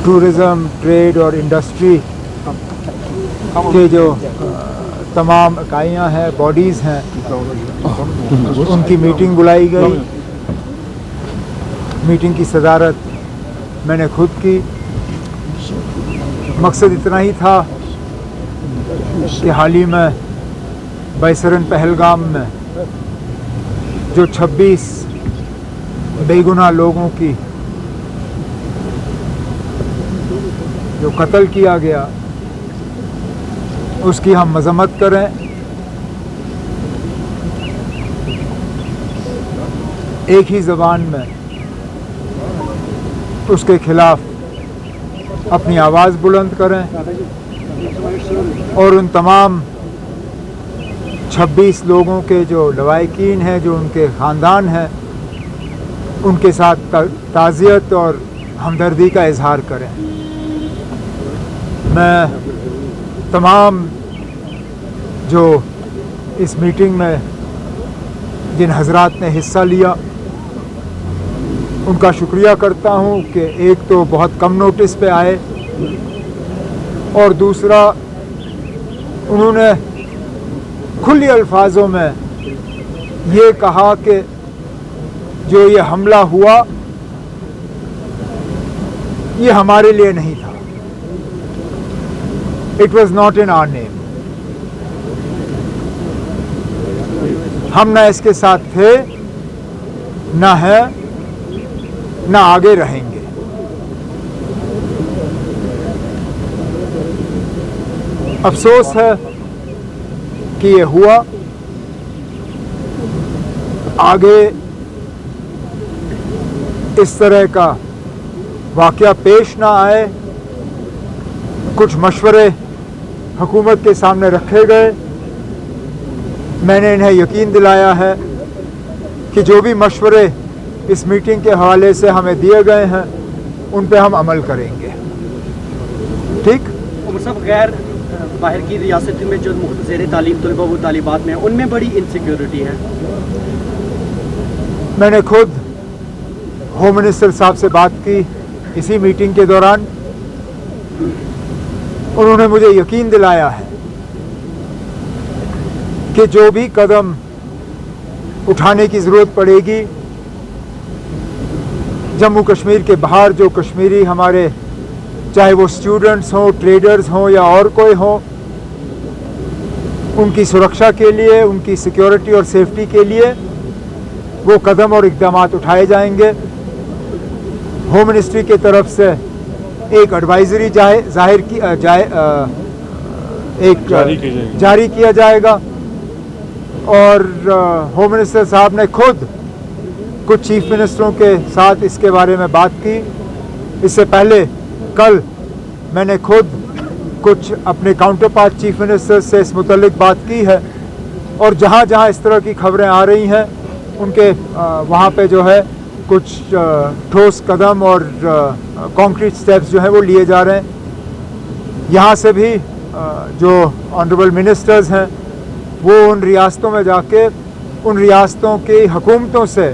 Tourism, trade और industry के जो तमाम इकाइयाँ हैं, बॉडीज़ हैं, उनकी मीटिंग बुलाई गई। मीटिंग की सदारत मैंने खुद की। मकसद इतना ही था कि हाल ही में बैसरन पहलगाम में जो 26 बेगुनाह लोगों की जो कत्ल किया गया, उसकी हम मजम्मत करें। एक ही ज़बान में उसके खिलाफ अपनी आवाज़ बुलंद करें और उन तमाम 26 लोगों के जो लवाहिकीन हैं, जो उनके ख़ानदान हैं, उनके साथ ताज़ियत और हमदर्दी का इजहार करें। मैं तमाम जो इस मीटिंग में जिन हजरात ने हिस्सा लिया, उनका शुक्रिया करता हूं कि एक तो बहुत कम नोटिस पे आए और दूसरा उन्होंने खुली अल्फाजों में ये कहा कि जो ये हमला हुआ ये हमारे लिए नहीं था। It was not in our name. हम ना इसके साथ थे, ना है, ना आगे रहेंगे। अफसोस है कि ये हुआ। आगे इस तरह का वाक़या पेश ना आए। कुछ मशवरे हुकूमत के सामने रखे गए। मैंने इन्हें यकीन दिलाया है कि जो भी मशवरे इस मीटिंग के हवाले से हमें दिए गए हैं उन पे हम अमल करेंगे। ठीक? उमर साहब, गैर बाहर की रियासत में जो ज़ेर तालीम तलबा वो तालिबात में, उनमें बड़ी इनसिक्योरिटी है। मैंने खुद होम मिनिस्टर साहब से बात की इसी मीटिंग के दौरान। उन्होंने मुझे यकीन दिलाया है कि जो भी कदम उठाने की ज़रूरत पड़ेगी, जम्मू कश्मीर के बाहर जो कश्मीरी हमारे, चाहे वो स्टूडेंट्स हों, ट्रेडर्स हों या और कोई हों, उनकी सुरक्षा के लिए, उनकी सिक्योरिटी और सेफ्टी के लिए वो कदम और इक़दामात उठाए जाएंगे। होम मिनिस्ट्री की तरफ से एक एडवाइजरी जारी किया जाएगा और होम मिनिस्टर साहब ने खुद कुछ चीफ मिनिस्टरों के साथ इसके बारे में बात की। इससे पहले कल मैंने खुद कुछ अपने काउंटर पार्ट चीफ मिनिस्टर से इस मुतल्लिक बात की है और जहाँ जहाँ इस तरह की खबरें आ रही हैं उनके वहाँ पे जो है कुछ ठोस कदम और कॉन्क्रीट स्टेप्स जो हैं वो लिए जा रहे हैं। यहाँ से भी जो ऑनरेबल मिनिस्टर्स हैं वो उन रियासतों में जाके उन रियासतों की हुकूमतों से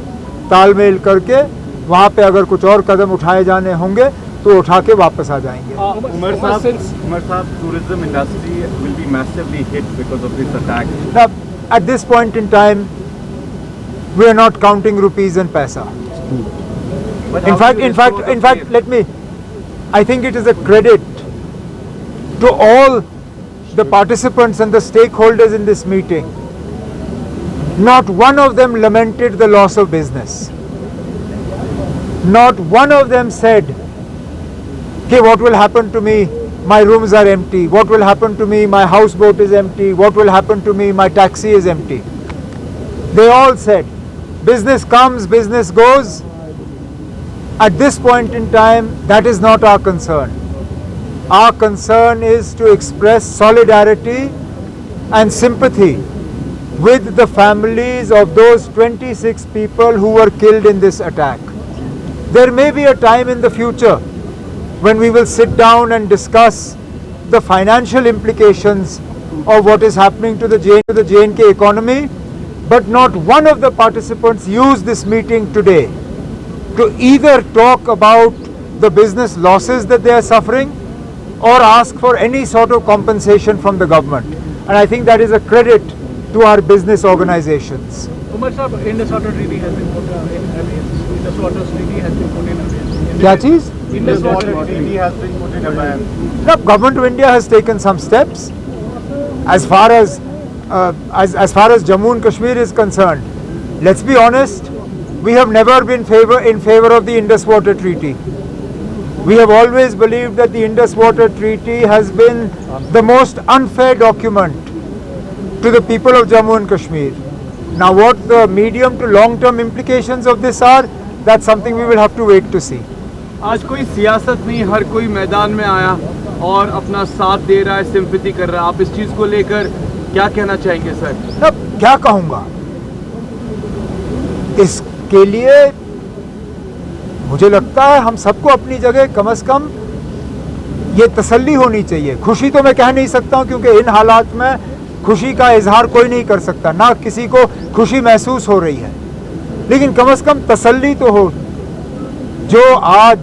तालमेल करके वहाँ पे अगर कुछ और कदम उठाए जाने होंगे तो उठा के वापस आ जाएंगे। उमर साहब, tourism industry will be massively hit because of this attack. Now, at this point in time, we are not counting rupees and paisa. In fact, I think it is a credit to all the participants and the stakeholders in this meeting. Not one of them lamented the loss of business. Not one of them said, "Okay, what will happen to me? My rooms are empty. What will happen to me? My houseboat is empty. What will happen to me? My taxi is empty." They all said, business comes, business goes. At this point in time, that is not our concern. Our concern is to express solidarity and sympathy with the families of those 26 people who were killed in this attack. There may be a time in the future when we will sit down and discuss the financial implications of what is happening to the J&K economy, but not one of the participants used this meeting today to either talk about the business losses that they are suffering or ask for any sort of compensation from the government. And I think that is a credit to our business organizations. Umar Sahab, Indus Water Treaty has been put in abeyance. Indus Water Treaty has been put in abeyance. क्या चीज? Indus Water Treaty has been put in abeyance. The government of India has taken some steps as far as Jammu and Kashmir is concerned. Let's be honest, we have never been in favor of the Indus Water Treaty. We have always believed that the Indus Water Treaty has been the most unfair document to the people of Jammu and Kashmir. Now what the medium to long term implications of this are, that's something we will have to wait to see. आज कोई सियासत नहीं, हर कोई मैदान में आया और अपना साथ दे रहा है, सिंपैथी कर रहा है। आप इस चीज को लेकर क्या कहना चाहेंगे सर? अब क्या कहूँगा, इसके लिए मुझे लगता है हम सबको अपनी जगह कम से कम ये तसल्ली होनी चाहिए। खुशी तो मैं कह नहीं सकता हूँ क्योंकि इन हालात में खुशी का इजहार कोई नहीं कर सकता, ना किसी को खुशी महसूस हो रही है, लेकिन कम से कम तसल्ली तो हो। जो आज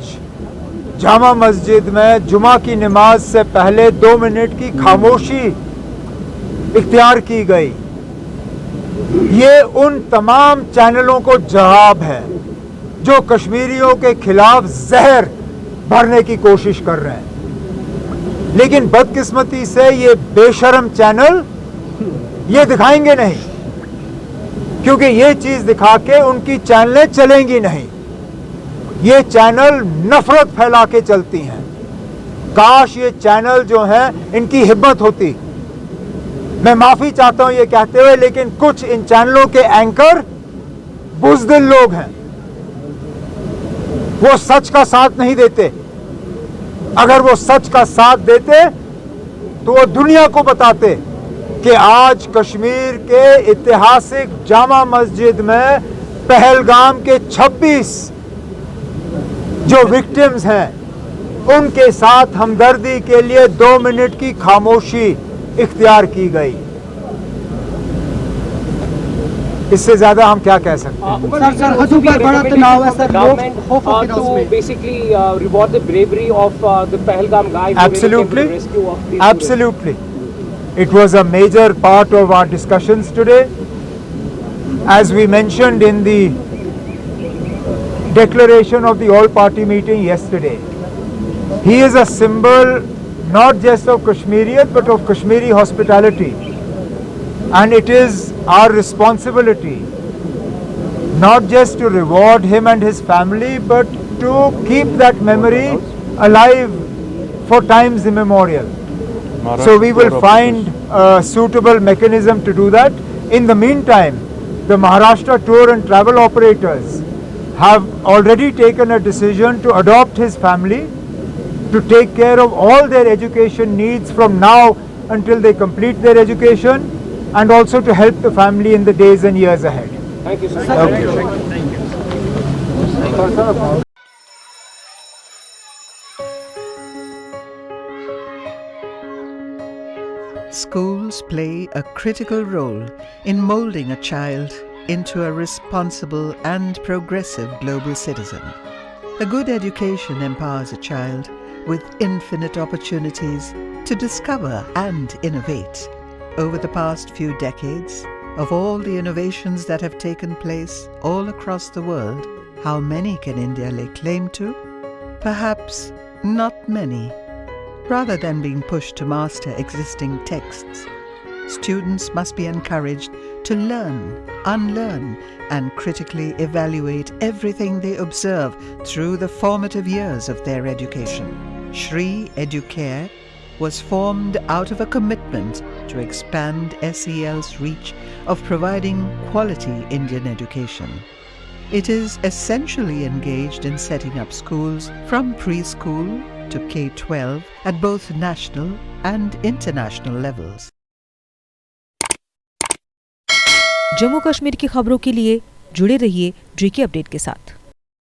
जामा मस्जिद में जुमा की नमाज से पहले 2 मिनट की खामोशी इख्तियार की गई, ये उन तमाम चैनलों को जवाब है जो कश्मीरियों के खिलाफ जहर भरने की कोशिश कर रहे हैं। लेकिन बदकिस्मती से ये बेशर्म चैनल ये दिखाएंगे नहीं, क्योंकि ये चीज दिखा के उनकी चैनलें चलेंगी नहीं। ये चैनल नफरत फैला के चलती हैं। काश ये चैनल जो है इनकी हिम्मत होती। मैं माफी चाहता हूं ये कहते हुए, लेकिन कुछ इन चैनलों के एंकर बुज़दिल लोग हैं, वो सच का साथ नहीं देते। अगर वो सच का साथ देते तो वो दुनिया को बताते कि आज कश्मीर के ऐतिहासिक जामा मस्जिद में पहलगाम के 26 जो विक्टिम्स हैं उनके साथ हमदर्दी के लिए 2 मिनट की खामोशी इख्तियार की गई। इससे ज्यादा हम क्या कह सकते हैं? सरहदों पर बड़ा तनाव है सर, लोग खौफ और गिरफ्त में। Basically reward the bravery of the Pahalgam guy who Absolutely, came to the rescue of these absolutely. It was a major part of our discussions today. As we mentioned in the declaration of the all-party meeting yesterday, he is a symbol not just of Kashmiriyat but of Kashmiri hospitality, and it is our responsibility not just to reward him and his family but to keep that memory alive for times immemorial. So we will find a suitable mechanism to do that. In the meantime, the Maharashtra tour and travel operators have already taken a decision to adopt his family, to take care of all their education needs from now until they complete their education, and also to help the family in the days and years ahead. Thank you, sir. Okay. Schools play a critical role in molding a child into a responsible and progressive global citizen. A good education empowers a child with infinite opportunities to discover and innovate. Over the past few decades, of all the innovations that have taken place all across the world, how many can India lay claim to? Perhaps not many. Rather than being pushed to master existing texts, students must be encouraged to learn, unlearn, and critically evaluate everything they observe through the formative years of their education. Shri Educare was formed out of a commitment to expand SEL's reach of providing quality Indian education. It is essentially engaged in setting up schools from preschool to K-12 at both national and international levels. Jammu Kashmir की खबरों के लिए जुड़े रहिए GK update के साथ।